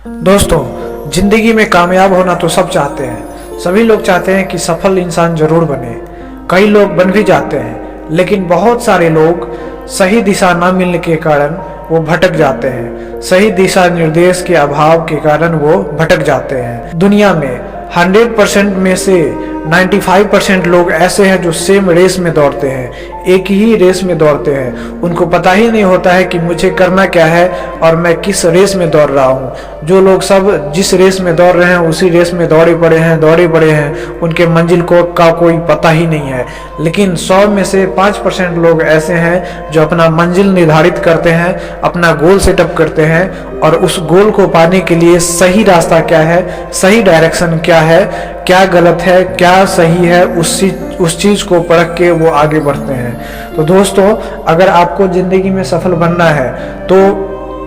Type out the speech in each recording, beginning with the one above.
दोस्तों, जिंदगी में कामयाब होना तो सब चाहते हैं। सभी लोग चाहते हैं कि सफल इंसान जरूर बने। कई लोग बन भी जाते हैं, लेकिन बहुत सारे लोग सही दिशा न मिलने के कारण वो भटक जाते हैं। सही दिशा निर्देश के अभाव के कारण वो भटक जाते हैं। दुनिया में 100% में से 95% लोग ऐसे हैं जो सेम रेस में दौड़ते हैं, एक ही रेस में दौड़ते हैं। उनको पता ही नहीं होता है कि मुझे करना क्या है और मैं किस रेस में दौड़ रहा हूँ। जो लोग सब जिस रेस में दौड़ रहे हैं उसी रेस में दौड़े पड़े हैं, उनके मंजिल का कोई पता ही नहीं है। लेकिन 100 में से 5% लोग ऐसे हैं जो अपना मंजिल निर्धारित करते हैं, अपना गोल सेटअप करते हैं और उस गोल को पाने के लिए सही रास्ता क्या है, सही डायरेक्शन क्या है, क्या गलत है, क्या सही है, उस चीज को परख के वो आगे बढ़ते हैं। तो दोस्तों, अगर आपको जिंदगी में सफल बनना है तो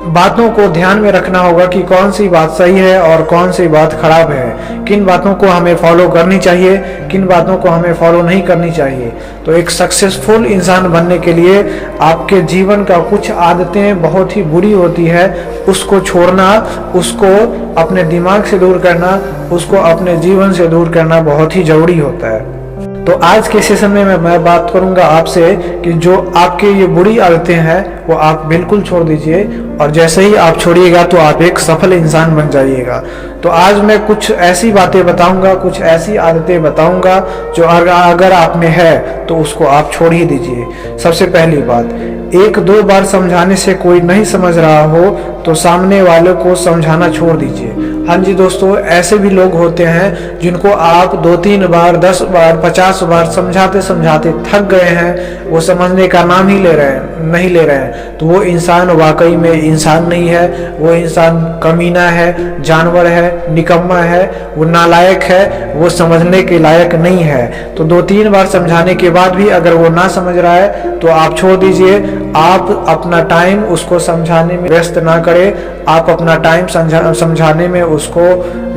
बातों को ध्यान में रखना होगा कि कौन सी बात सही है और कौन सी बात खराब है, किन बातों को हमें फॉलो करनी चाहिए, किन बातों को हमें फॉलो नहीं करनी चाहिए। तो एक सक्सेसफुल इंसान बनने के लिए आपके जीवन का कुछ आदतें बहुत ही बुरी होती है, उसको छोड़ना, उसको अपने दिमाग से दूर करना, उसको अपने जीवन से दूर करना बहुत ही जरूरी होता है। तो आज के सेशन में मैं बात करूंगा आपसे कि जो आपके ये बुरी आदतें हैं वो आप बिल्कुल छोड़ दीजिए, और जैसे ही आप छोड़िएगा तो आप एक सफल इंसान बन जाइएगा। तो आज मैं कुछ ऐसी बातें बताऊंगा, कुछ ऐसी आदतें बताऊंगा जो अगर आप में है तो उसको आप छोड़ ही दीजिए। सबसे पहली बात, 1-2 बार समझाने से कोई नहीं समझ रहा हो तो सामने वाले को समझाना छोड़ दीजिए। हाँ जी दोस्तों, ऐसे भी लोग होते हैं जिनको आप 2-3 बार, 10 बार, 50 बार समझाते समझाते थक गए हैं, वो समझने का नाम ही नहीं ले रहे हैं। तो वो इंसान वाकई में इंसान नहीं है, वो इंसान कमीना है, जानवर है, निकम्मा है, वो नालायक है, वो समझने के लायक नहीं है। तो 2-3 बार समझाने के बाद भी अगर वो ना समझ रहा है तो आप छोड़ दीजिए। आप अपना टाइम उसको समझाने में व्यस्त ना करें, आप अपना टाइम समझाने में उसको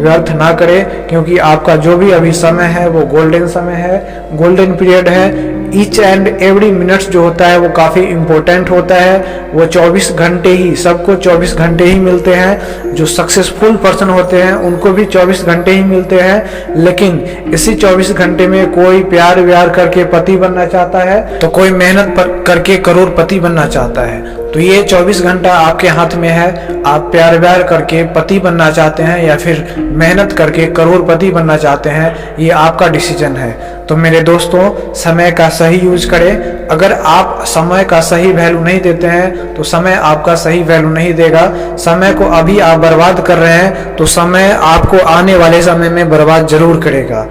व्यर्थ ना करें, क्योंकि आपका जो भी अभी समय है वो गोल्डन समय है, गोल्डन पीरियड है। ईच एंड एवरी मिनट्स जो होता है वो काफ़ी इम्पोर्टेंट होता है। वो 24 घंटे ही, सबको 24 घंटे ही मिलते हैं। जो सक्सेसफुल पर्सन होते हैं उनको भी 24 घंटे ही मिलते हैं, लेकिन इसी 24 घंटे में कोई प्यार व्यार करके पति बनना चाहता है तो कोई मेहनत करके करोड़पति बनना चाहता है। तो ये 24 घंटा आपके हाथ में है। आप प्यार व्यार करके पति बनना चाहते हैं या फिर मेहनत करके करोड़पति बनना चाहते हैं, ये आपका डिसीजन है। तो मेरे दोस्तों, समय का सही यूज करें। अगर आप समय का सही वैल्यू नहीं देते हैं तो समय आपका सही वैल्यू नहीं देगा। समय को अभी आप बर्बाद कर रहे हैं तो समय आपको आने वाले समय में बर्बाद जरूर करेगा।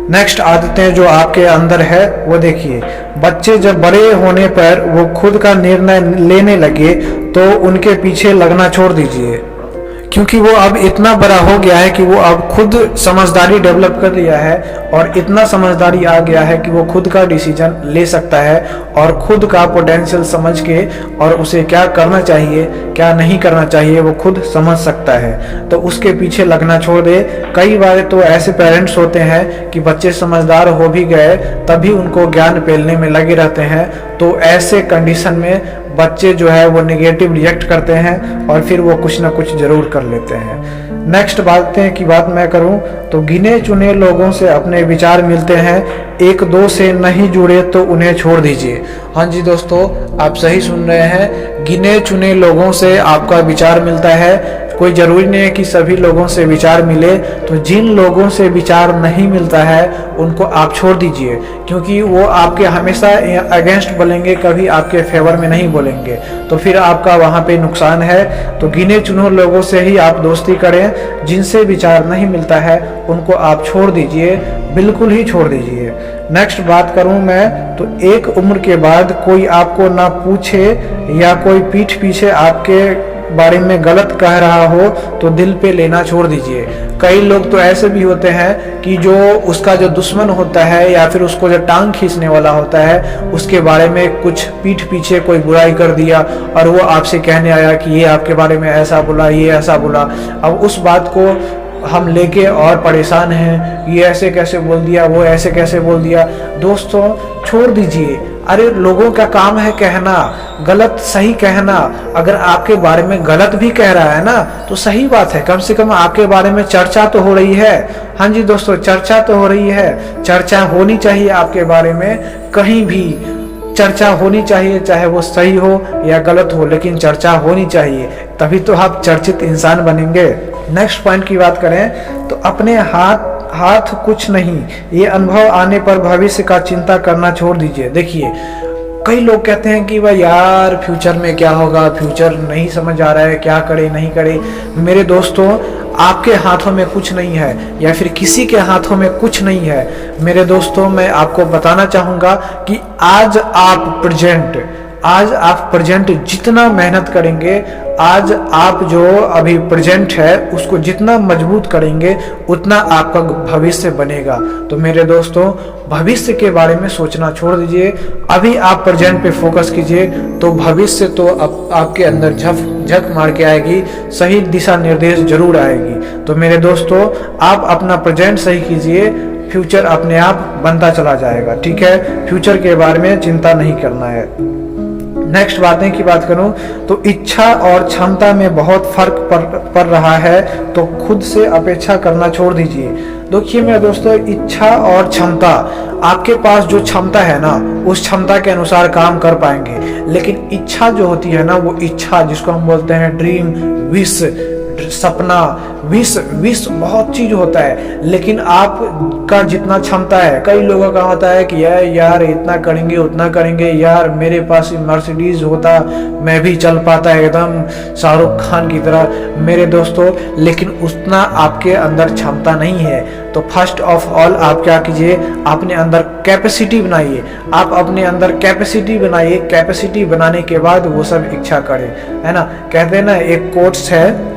नेक्स्ट आदतें जो आपके अंदर है वो देखिए। बच्चे जब बड़े होने पर वो खुद का निर्णय लेने लगे तो उनके पीछे लगना छोड़ दीजिए, क्योंकि वो अब इतना बड़ा हो गया है कि वो अब खुद समझदारी डेवलप कर लिया है और इतना समझदारी आ गया है कि वो खुद का डिसीजन ले सकता है और खुद का पोटेंशियल समझ के और उसे क्या करना चाहिए क्या नहीं करना चाहिए वो खुद समझ सकता है। तो उसके पीछे लगना छोड़ दे। कई बार तो ऐसे पेरेंट्स होते हैं कि बच्चे समझदार हो भी गए तभी उनको ज्ञान पेलने में लगे रहते हैं। तो ऐसे कंडीशन में बच्चे जो है वो नेगेटिव रिएक्ट करते हैं और फिर वो कुछ ना कुछ जरूर कर लेते हैं। नेक्स्ट बातें की बात मैं करूं तो गिने चुने लोगों से अपने विचार मिलते हैं, 1-2 से नहीं जुड़े तो उन्हें छोड़ दीजिए। हाँ जी दोस्तों, आप सही सुन रहे हैं, गिने चुने लोगों से आपका विचार मिलता है। कोई जरूरी नहीं है कि सभी लोगों से विचार मिले। तो जिन लोगों से विचार नहीं मिलता है उनको आप छोड़ दीजिए, क्योंकि वो आपके हमेशा अगेंस्ट बोलेंगे, कभी आपके फेवर में नहीं बोलेंगे, तो फिर आपका वहाँ पे नुकसान है। तो गिने चुने लोगों से ही आप दोस्ती करें। जिनसे विचार नहीं मिलता है उनको आप छोड़ दीजिए, बिल्कुल ही छोड़ दीजिए। नेक्स्ट बात करूं मैं तो एक उम्र के बाद कोई आपको ना पूछे या कोई पीठ पीछे आपके बारे में गलत कह रहा हो तो दिल पे लेना छोड़ दीजिए। कई लोग तो ऐसे भी होते हैं कि जो उसका जो दुश्मन होता है या फिर उसको जो टांग खींचने वाला होता है उसके बारे में कुछ पीठ पीछे कोई बुराई कर दिया और वो आपसे कहने आया कि ये आपके बारे में ऐसा बोला, ये ऐसा बोला। अब उस बात को हम लेके और परेशान हैं, ये ऐसे कैसे बोल दिया, वो ऐसे कैसे बोल दिया। दोस्तों छोड़ दीजिए, अरे लोगों का काम है कहना, गलत सही कहना। अगर आपके बारे में गलत भी कह रहा है ना तो सही बात है, कम से कम आपके बारे में चर्चा तो हो रही है। हाँ जी दोस्तों, चर्चा तो हो रही है, चर्चा होनी चाहिए आपके बारे में, कहीं भी चर्चा होनी चाहिए, चाहे वो सही हो या गलत हो, लेकिन चर्चा होनी चाहिए, तभी तो आप चर्चित इंसान बनेंगे। नेक्स्ट पॉइंट की बात करें तो अपने हाथ कुछ नहीं, ये अनुभव आने पर भविष्य का चिंता करना छोड़ दीजिए। देखिए कई लोग कहते हैं कि भाई यार फ्यूचर में क्या होगा, फ्यूचर नहीं समझ आ रहा है, क्या करे नहीं करे। मेरे दोस्तों आपके हाथों में कुछ नहीं है, या फिर किसी के हाथों में कुछ नहीं है। मेरे दोस्तों मैं आपको बताना चाहूँगा कि आज आप प्रेजेंट जितना मेहनत करेंगे, आज आप जो अभी प्रेजेंट है उसको जितना मजबूत करेंगे उतना आपका भविष्य बनेगा। तो मेरे दोस्तों भविष्य के बारे में सोचना छोड़ दीजिए, अभी आप प्रेजेंट पे फोकस कीजिए, तो भविष्य तो आपके अंदर झक मार के आएगी, सही दिशा निर्देश जरूर आएगी। तो मेरे दोस्तों आप अपना प्रेजेंट सही कीजिए, फ्यूचर अपने आप बनता चला जाएगा। ठीक है, फ्यूचर के बारे में चिंता नहीं करना है। नेक्स्ट बातें की बात करूं तो इच्छा और क्षमता में बहुत फर्क पड़ रहा है, तो खुद से अपेक्षा करना छोड़ दीजिए। देखिए मेरे दोस्तों, इच्छा और क्षमता, आपके पास जो क्षमता है ना उस क्षमता के अनुसार काम कर पाएंगे, लेकिन इच्छा जो होती है ना, वो इच्छा जिसको हम बोलते हैं ड्रीम, विश, सपना, विश बहुत चीज होता है, लेकिन आपका जितना क्षमता है, कई लोगों का होता है कि यार इतना करेंगे उतना करेंगे, यार मेरे पास मर्सिडीज होता मैं भी चल पाता एकदम शाहरुख खान की तरह। मेरे दोस्तों लेकिन उतना आपके अंदर क्षमता नहीं है, तो फर्स्ट ऑफ ऑल आप क्या कीजिए, अपने अंदर कैपेसिटी बनाइए, आप अपने अंदर कैपेसिटी बनाइए, कैपेसिटी बनाने के बाद वो सब इच्छा करें, है ना। कहते हैं ना, एक कोट्स है,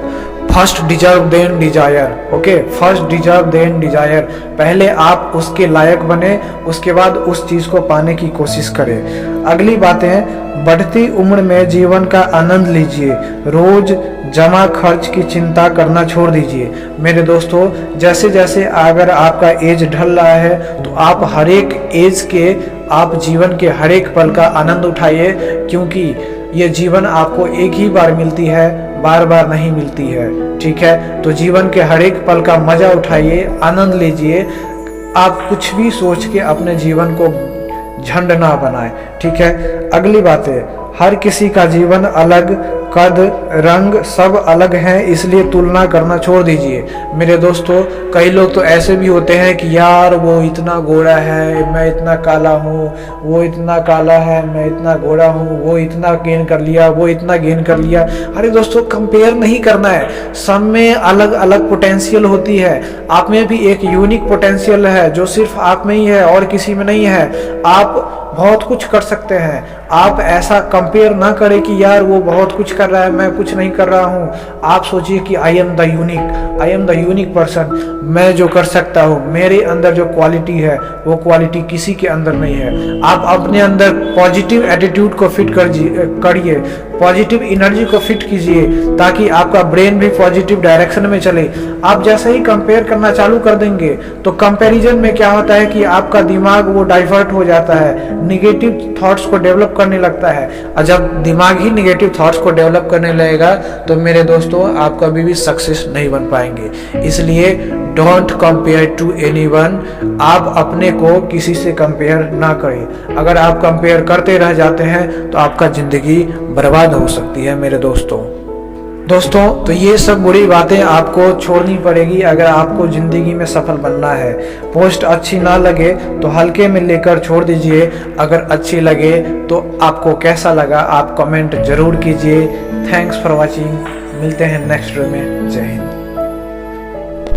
first deserve then desire. Okay, first deserve then desire, पहले आप उसके लायक बने, उसके बाद उस चीज को पाने की कोशिश करें। अगली बातें, बढ़ती उम्र में जीवन का आनंद लीजिए, रोज जमा खर्च की चिंता करना छोड़ दीजिए। मेरे दोस्तों जैसे जैसे अगर आपका एज ढल रहा है तो आप हर एक एज के, आप जीवन के हर एक पल का आनंद उठाइए, क्योंकि ये जीवन आपको एक ही बार मिलती है, बार बार नहीं मिलती है। ठीक है, तो जीवन के हर एक पल का मजा उठाइए, आनंद लीजिए। आप कुछ भी सोच के अपने जीवन को झंड ना बनाए। ठीक है, अगली बात है, हर किसी का जीवन अलग, कद रंग सब अलग हैं, इसलिए तुलना करना छोड़ दीजिए। मेरे दोस्तों कई लोग तो ऐसे भी होते हैं कि यार वो इतना गोरा है, मैं इतना काला हूँ, वो इतना काला है, मैं इतना गोरा हूँ, वो इतना गेन कर लिया, वो इतना गेन कर लिया। अरे दोस्तों कंपेयर नहीं करना है, सब में अलग अलग पोटेंशियल होती है, आप में भी एक यूनिक पोटेंशियल है जो सिर्फ आप में ही है और किसी में नहीं है। आप बहुत कुछ कर सकते हैं, आप ऐसा कंपेयर ना करें कि यार वो बहुत कुछ कर रहा है मैं कुछ नहीं कर रहा हूँ। आप सोचिए कि I am the unique person, मैं जो कर सकता हूँ, मेरे अंदर जो क्वालिटी है वो क्वालिटी किसी के अंदर नहीं है। आप अपने अंदर पॉजिटिव एटीट्यूड को फिट करिए, पॉजिटिव एनर्जी को फिट कीजिए, ताकि आपका ब्रेन भी पॉजिटिव डायरेक्शन में चले। आप जैसे ही कंपेयर करना चालू कर देंगे तो कंपैरिजन में क्या होता है कि आपका दिमाग वो डाइवर्ट हो जाता है, निगेटिव थॉट्स को डेवलप करने लगता है, और जब दिमाग ही निगेटिव थॉट्स को डेवलप करने लगेगा तो मेरे दोस्तों आप कभी भी सक्सेस नहीं बन पाएंगे। इसलिए डोंट कंपेयर टू एनीवन, आप अपने को किसी से कंपेयर ना करें। अगर आप कंपेयर करते रह जाते हैं तो आपका जिंदगी बर्बाद हो सकती है मेरे दोस्तों। तो ये सब बुरी बातें आपको छोड़नी पड़ेगी अगर आपको जिंदगी में सफल बनना है। पोस्ट अच्छी ना लगे तो हल्के में लेकर छोड़ दीजिए, अगर अच्छी लगे तो आपको कैसा लगा आप कमेंट जरूर कीजिए। थैंक्स फॉर वॉचिंग, मिलते हैं नेक्स्ट वीडियो में। जय हिंद।